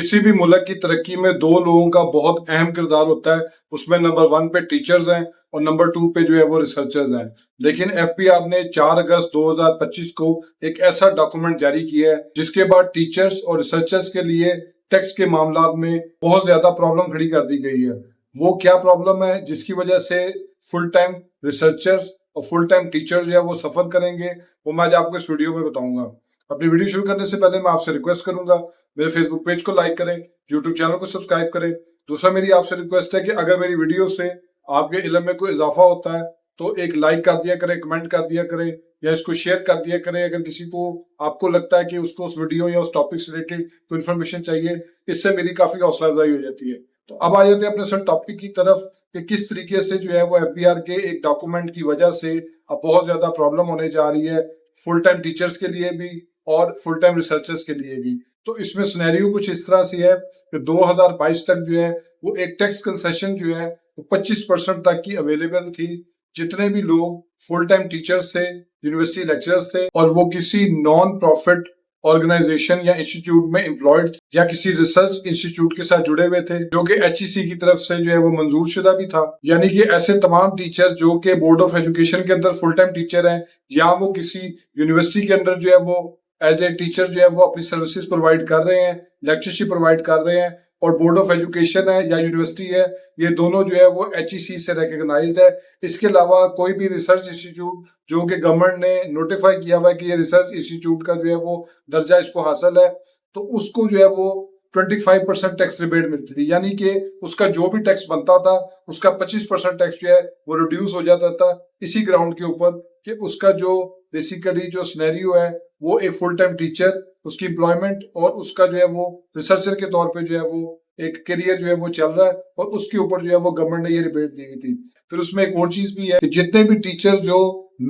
किसी भी मुल्क की तरक्की में दो लोगों का बहुत अहम किरदार होता है। उसमें नंबर 1 पे टीचर्स हैं और नंबर 2 पे जो है वो रिसर्चर्स हैं। लेकिन एफबीआर ने 4 अगस्त 2025 को एक ऐसा डॉक्यूमेंट जारी किया है जिसके बाद टीचर्स और रिसर्चर्स के लिए टैक्स के मामला में बहुत ज्यादा प्रॉब्लम खड़ी कर दी गई है। वो क्या प्रॉब्लम है जिसकी वजह से फुल टाइम रिसर्चर्स और फुल टाइम टीचर जो है वो सफर करेंगे, वो मैं आज आपको इस वीडियो में बताऊंगा। अपनी वीडियो शुरू करने से पहले मैं आपसे रिक्वेस्ट करूंगा, मेरे फेसबुक पेज को लाइक करें, यूट्यूब चैनल को सब्सक्राइब करें। दूसरा मेरी आपसे रिक्वेस्ट है कि अगर मेरी वीडियो से आपके इल्म में कोई इजाफा होता है तो एक लाइक कर दिया करें, कमेंट कर दिया करें या इसको शेयर कर दिया करें अगर किसी को आपको लगता है कि उसको उस वीडियो या उस टॉपिक से रिलेटेड कोई इन्फॉर्मेशन चाहिए। इससे मेरी काफी हौसला अफजाई हो जाती है। तो अब आ जाते हैं अपने सर टॉपिक की तरफ कि किस तरीके से जो है वो एफबीआर के एक डॉक्यूमेंट की वजह से अब बहुत ज्यादा प्रॉब्लम होने जा रही है फुल टाइम टीचर्स के लिए भी और फुल टाइम रिसर्चर्स के लिए भी। तो इसमें सिनेरियो कुछ इस तरह से है कि 2022 तक जो है वो एक टैक्स कंसेशन जो है वो 25% तक की अवेलेबल थी। जितने भी लोग फुल टाइम टीचर्स थे, यूनिवर्सिटी लेक्चरर्स थे और वो किसी नॉन प्रॉफिट ऑर्गेनाइजेशन या इंस्टीट्यूट में एम्प्लॉयड या किसी रिसर्च इंस्टीट्यूट के साथ जुड़े हुए थे जो कि एचईसी की तरफ से जो है वो मंजूर शुदा भी था। यानी कि ऐसे तमाम टीचर जो कि बोर्ड ऑफ एजुकेशन के अंदर फुल टाइम टीचर हैं या वो किसी यूनिवर्सिटी के अंदर जो है वो एज ए टीचर जो है वो अपनी सर्विसेज प्रोवाइड कर रहे हैं, लेक्चरशिप प्रोवाइड कर रहे हैं और बोर्ड ऑफ एजुकेशन है या यूनिवर्सिटी है, ये दोनों जो है वो एचईसी से रिकॉग्नाइज्ड है। इसके अलावा कोई भी रिसर्च इंस्टीट्यूट जो कि गवर्नमेंट ने नोटिफाई किया हुआ है कि ये रिसर्च इंस्टीट्यूट का जो है वो दर्जा इसको हासिल है, तो उसको जो है वो 25% टैक्स रिबेट मिलती थी। यानी कि उसका जो भी टैक्स बनता था उसका 25% टैक्स जो है वो रिड्यूस हो जाता था इसी ग्राउंड के ऊपर कि उसका जो बेसिकली जो सिनेरियो है वो एक फुल टाइम टीचर, उसकी एम्प्लॉयमेंट और उसका जो है वो रिसर्चर के तौर पे जो है वो एक करियर जो है वो चल रहा है और उसके ऊपर जो है वो गवर्नमेंट ने ये रिबेट दी गई थी। फिर उसमें एक और चीज भी है कि जितने भी टीचर जो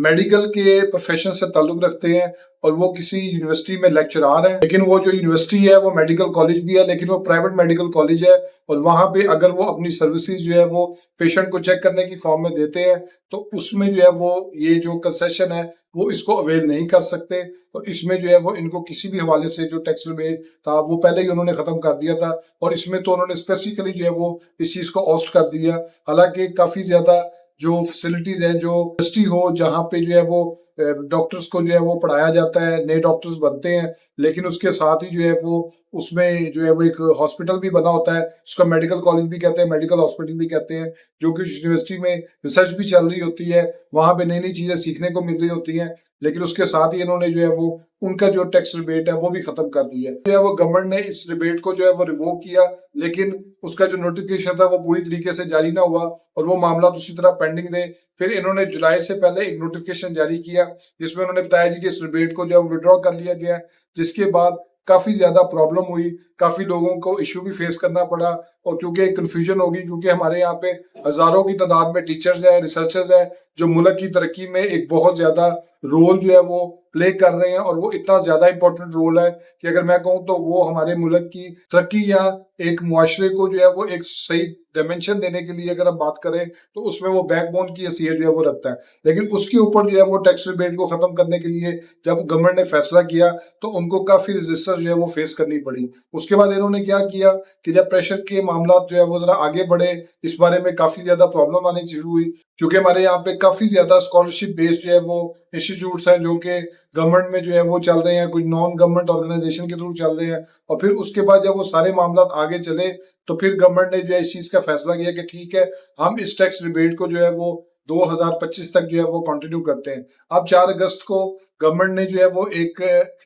मेडिकल के प्रोफेशन से ताल्लुक रखते हैं और वो किसी यूनिवर्सिटी में लेक्चरार हैं, लेकिन वो जो यूनिवर्सिटी है वो मेडिकल कॉलेज भी है लेकिन वो प्राइवेट मेडिकल कॉलेज है और वहां पे अगर वो अपनी सर्विसेज जो है वो पेशेंट को चेक करने की फॉर्म में देते हैं तो उसमें जो है वो ये जो कंसेशन है वो इसको अवेल नहीं कर सकते। तो इसमें जो है वो इनको किसी भी हवाले से जो टैक्स रिबेट था वो पहले ही उन्होंने खत्म कर दिया था और इसमें तो उन्होंने स्पेसिफिकली जो है वो इस चीज को ऑस्ट कर दिया। हालांकि काफी ज्यादा जो फैसिलिटीज हैं, जो यूनिवर्सिटी हो जहाँ पे जो है वो डॉक्टर्स को जो है वो पढ़ाया जाता है, नए डॉक्टर्स बनते हैं, लेकिन उसके साथ ही जो है वो उसमें जो है वो एक हॉस्पिटल भी बना होता है, उसका मेडिकल कॉलेज भी कहते हैं, मेडिकल हॉस्पिटल भी कहते हैं, जो कि यूनिवर्सिटी में रिसर्च भी चल रही होती है, वहां पे नई नई चीजें सीखने को मिल रही होती हैं, लेकिन उसके साथ ही इन्होंने जो है वो उनका जो टैक्स रिबेट है वो भी खत्म कर दिया है। जो है वो गवर्नमेंट ने इस रिबेट को जो है वो रिवोक किया, लेकिन उसका जो नोटिफिकेशन था वो पूरी तरीके से जारी ना हुआ और वो मामला उसी तरह पेंडिंग थे। फिर इन्होंने जुलाई से पहले एक नोटिफिकेशन जारी किया जिसमें उन्होंने बताया जी कि इस रिबेट को जो है विड्रॉ कर लिया गया, जिसके बाद काफी ज्यादा प्रॉब्लम हुई, काफी लोगों को इश्यू भी फेस करना पड़ा और क्योंकि कंफ्यूजन होगी, क्योंकि हमारे यहाँ पे हजारों की तादाद में टीचर्स हैं, रिसर्चर्स हैं जो मुल्क की तरक्की में एक बहुत ज्यादा रोल जो है वो प्ले कर रहे हैं और वो इतना ज्यादा इंपॉर्टेंट रोल है कि अगर मैं कहूँ तो वो हमारे मुल्क की तरक्की या एक मुआशरे को जो है वो एक सही डायमेंशन देने के लिए अगर हम बात करें तो उसमें वो बैकबोन की हैसियत जो है वो रखता है। लेकिन उसके ऊपर जो है वो टैक्स रिबेट को खत्म करने के लिए जब गवर्नमेंट ने फैसला किया तो उनको काफी रेजिस्टेंस जो है वो फेस करनी पड़ी। उसके बाद इन्होंने क्या किया कि जब प्रेशर के मामला जो है वो जरा आगे बढ़े, इस बारे में काफी ज्यादा प्रॉब्लम आनी शुरू हुई, क्योंकि हमारे यहाँ पे काफी ज्यादा स्कॉलरशिप बेस्ड जो है वो इंस्टीट्यूट्स हैं जो कि गवर्नमेंट में जो है वो चल रहे हैं, कुछ नॉन गवर्नमेंट ऑर्गेनाइजेशन के थ्रू चल रहे हैं। और फिर उसके बाद जब वो सारे मामला आगे चले तो फिर गवर्नमेंट ने जो है इस चीज का फैसला किया कि ठीक है, हम इस टैक्स रिबेट को जो है वो 2025 तक जो है वो कंटिन्यू करते हैं। अब 4 अगस्त को गवर्नमेंट ने जो है वो एक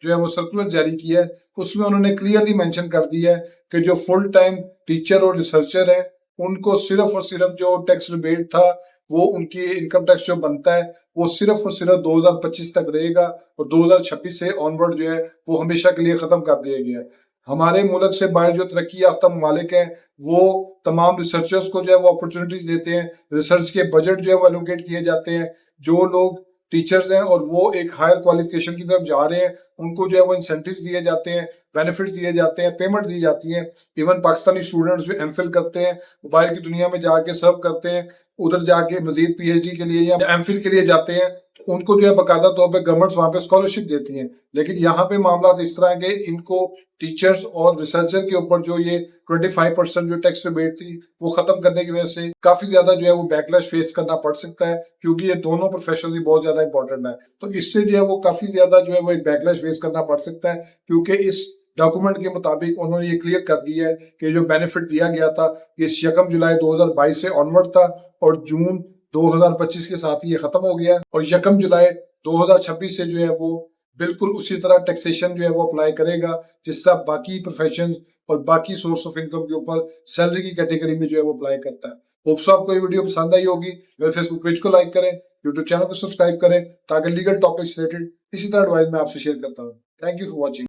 जो है वो सर्कुलर जारी किया है, उसमें उन्होंने क्लियरली मेंशन कर दिया है कि जो फुल टाइम टीचर और रिसर्चर है उनको सिर्फ और सिर्फ जो टैक्स रिबेट था वो उनकी इनकम टैक्स जो बनता है वो सिर्फ और सिर्फ 2025 तक रहेगा और 2026 से ऑनवर्ड जो है वो हमेशा के लिए खत्म कर दिया गया है। हमारे मुल्क से बाहर जो तरक्की याफ्ता ममालिक हैं वो तमाम रिसर्चर्स को जो है वो अपॉर्चुनिटीज देते हैं, रिसर्च के बजट जो है वो एलोकेट किए जाते हैं। जो लोग टीचर्स हैं और वो एक हायर क्वालिफिकेशन की तरफ जा रहे हैं उनको जो है वो इंसेंटिव्स दिए जाते हैं, बेनिफिट दिए जाते हैं, पेमेंट दी जाती है। इवन पाकिस्तानी स्टूडेंट्स जो एमफिल करते हैं वो बाहर की दुनिया में जाके सर्व करते हैं, उधर जाके मजीद पीएचडी के लिए या एमफिल के लिए जाते हैं तो उनको जो है बाकायदा तौर पे गवर्नमेंट वहां पे स्कॉलरशिप देती हैं। लेकिन यहाँ पे मामला इस तरह के इनको टीचर्स और रिसर्चर के ऊपर जो ये 25% जो टैक्स रिबेट थी वो खत्म करने की वजह से काफी ज्यादा जो है वो बैकलैश फेस करना पड़ सकता है, क्योंकि ये दोनों प्रोफेशन ही बहुत ज्यादा इंपॉर्टेंट है। तो इससे जो है वो काफी ज्यादा जो है वो एक बैकलैश फेस करना पड़ सकता है, क्योंकि इस डॉक्यूमेंट के मुताबिक उन्होंने ये क्लियर कर दिया है कि जो बेनिफिट दिया गया था ये 1 जुलाई 2022 से ऑनवर्ड था और जून 2025 के साथ ही ये खत्म हो गया, और 1 जुलाई 2026 से जो है वो बिल्कुल उसी तरह टैक्सेशन जो है वो अप्लाई करेगा जिससे बाकी प्रोफेशन और बाकी सोर्स ऑफ इनकम के ऊपर सैलरी की कैटेगरी में जो है वो अप्लाई करता है। होप्स आपको ये वीडियो पसंद आई होगी। मेरे फेसबुक पेज को लाइक करें, यूट्यूब चैनल को सब्सक्राइब करें ताकि लीगल टॉपिक्स रिलेटेड इसी तरह एडवाइस मैं आपसे शेयर करता हूँ। Thank you for watching.